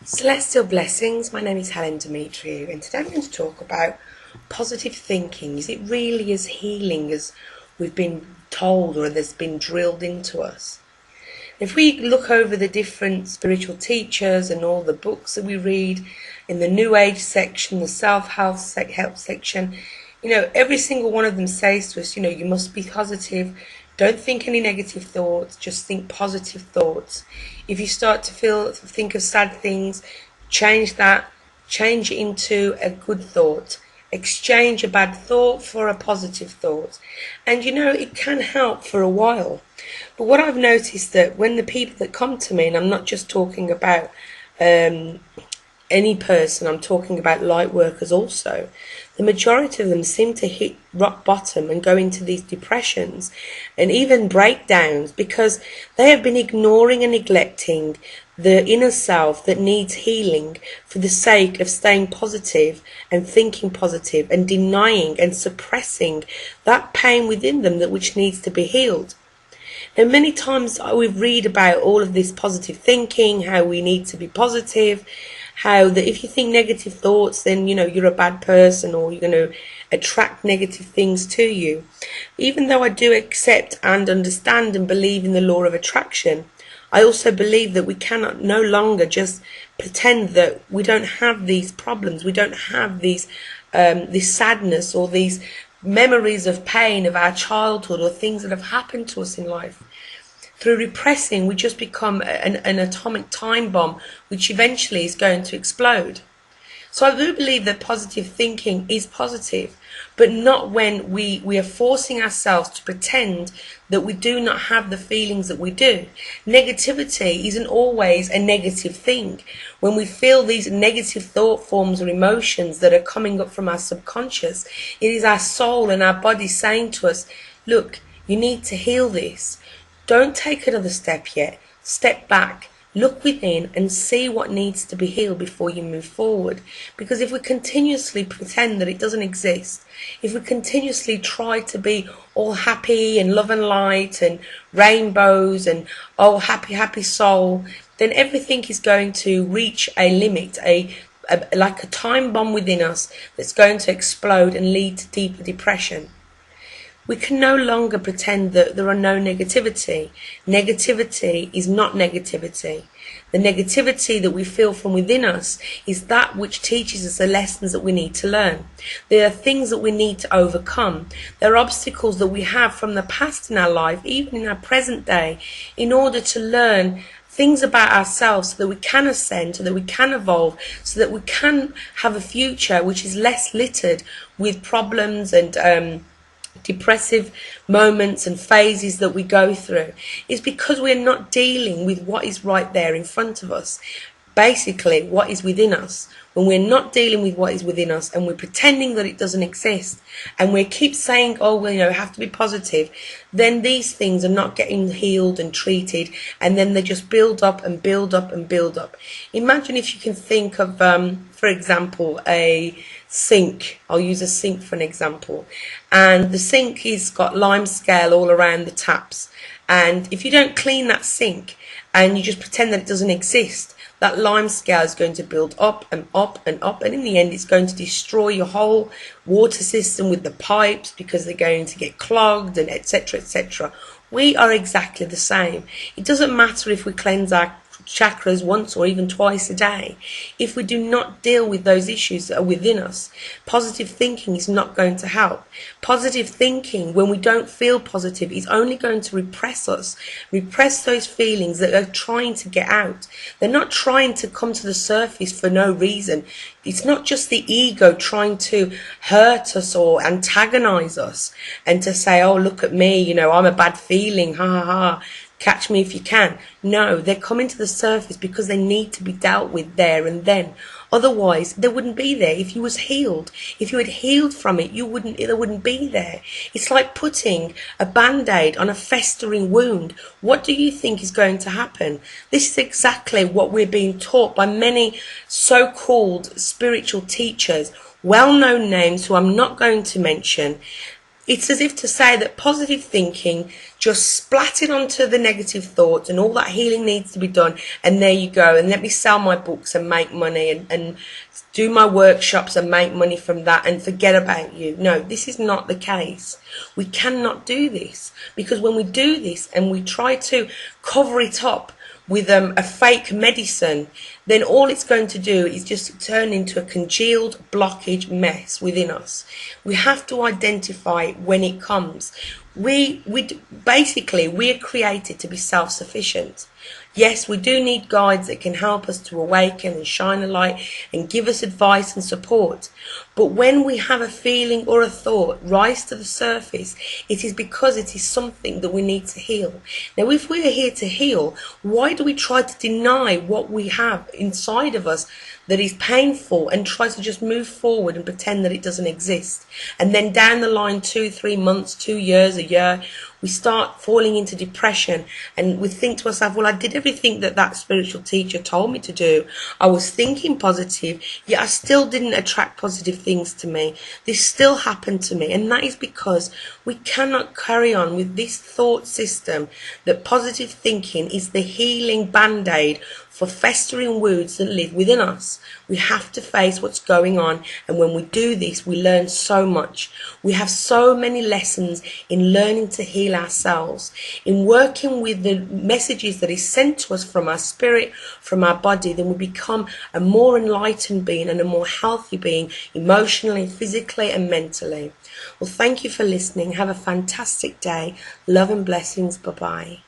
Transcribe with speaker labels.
Speaker 1: Celestial blessings, my name is Helen Demetriou, and today I'm going to talk about positive thinking. Is it really as healing as we've been told or that's been drilled into us? If we look over the different spiritual teachers and all the books that we read in the New Age section, the self-help section, every single one of them says to us, you must be positive. Don't think any negative thoughts, just think positive thoughts. If you start to think of sad things, change it into a good thought. Exchange a bad thought for a positive thought. And it can help for a while. But what I've noticed that when the people that come to me, and I'm not just talking about any person, I'm talking about light workers also, the majority of them seem to hit rock bottom and go into these depressions and even breakdowns because they have been ignoring and neglecting the inner self that needs healing for the sake of staying positive and thinking positive and denying and suppressing that pain within them that which needs to be healed. And many times we read about all of this positive thinking, how we need to be positive, how that if you think negative thoughts, then you're a bad person or you're going to attract negative things to you. Even though I do accept and understand and believe in the law of attraction, I also believe that we cannot no longer just pretend that we don't have these problems, we don't have these this sadness or these memories of pain of our childhood or things that have happened to us in life. Through repressing, we just become an atomic time bomb, which eventually is going to explode. So I do believe that positive thinking is positive, but not when we are forcing ourselves to pretend that we do not have the feelings that we do. Negativity isn't always a negative thing. When we feel these negative thought forms or emotions that are coming up from our subconscious, it is our soul and our body saying to us, look, you need to heal this. Don't take another step yet. Step back, look within and see what needs to be healed before you move forward. Because if we continuously pretend that it doesn't exist, if we continuously try to be all happy and love and light and rainbows and happy, happy soul, then everything is going to reach a limit, like a time bomb within us that's going to explode and lead to deeper depression. We can no longer pretend that there are no negativity. Negativity is not negativity. The negativity that we feel from within us is that which teaches us the lessons that we need to learn. There are things that we need to overcome. There are obstacles that we have from the past in our life, even in our present day, in order to learn things about ourselves so that we can ascend, so that we can evolve, so that we can have a future which is less littered with problems and depressive moments and phases that we go through. Is because we're not dealing with what is right there in front of us, basically what is within us. When we're not dealing with what is within us and we're pretending that it doesn't exist and we keep saying, have to be positive, then these things are not getting healed and treated, and then they just build up and build up and build up. Imagine if you can think of, for example, a sink. I'll use a sink for an example. And the sink has got lime scale all around the taps. And if you don't clean that sink and you just pretend that it doesn't exist, that lime scale is going to build up and up and up, and in the end it's going to destroy your whole water system with the pipes because they're going to get clogged and etc, etc. We are exactly the same. It doesn't matter if we cleanse our chakras once or even twice a day. If we do not deal with those issues that are within us, positive thinking is not going to help. Positive thinking, when we don't feel positive, is only going to repress us, repress those feelings that are trying to get out. They're not trying to come to the surface for no reason. It's not just the ego trying to hurt us or antagonize us and to say, oh, look at me, I'm a bad feeling, ha ha ha. Catch me if you can. No, they're coming to the surface because they need to be dealt with there and then. Otherwise, they wouldn't be there. If you was healed, if you had healed from it, they wouldn't be there. It's like putting a band-aid on a festering wound. What do you think is going to happen? This is exactly what we're being taught by many so-called spiritual teachers, well-known names who I'm not going to mention. It's as if to say that positive thinking just splatted onto the negative thoughts and all that healing needs to be done, and there you go, and let me sell my books and make money, and do my workshops and make money from that and forget about you. No, this is not the case. We cannot do this, because when we do this and we try to cover it up with a fake medicine, then all it's going to do is just turn into a congealed blockage mess within us. We have to identify when it comes. We basically, we're created to be self-sufficient. Yes, we do need guides that can help us to awaken and shine a light and give us advice and support. But when we have a feeling or a thought rise to the surface, it is because it is something that we need to heal. Now, if we are here to heal, why do we try to deny what we have inside of us that is painful and try to just move forward and pretend that it doesn't exist? And then down the line, 2-3 months, 2 years, a year, we start falling into depression, and we think to ourselves, well, I did everything that spiritual teacher told me to do. I was thinking positive, yet I still didn't attract positive things to me. This still happened to me. And that is because we cannot carry on with this thought system that positive thinking is the healing band-aid for festering wounds that live within us. We have to face what's going on, and when we do this, we learn so much. We have so many lessons in learning to heal ourselves, in working with the messages that is sent to us from our spirit, from our body. Then we become a more enlightened being and a more healthy being, emotionally, physically and mentally. Well, thank you for listening. Have a fantastic day. Love and blessings. Bye-bye.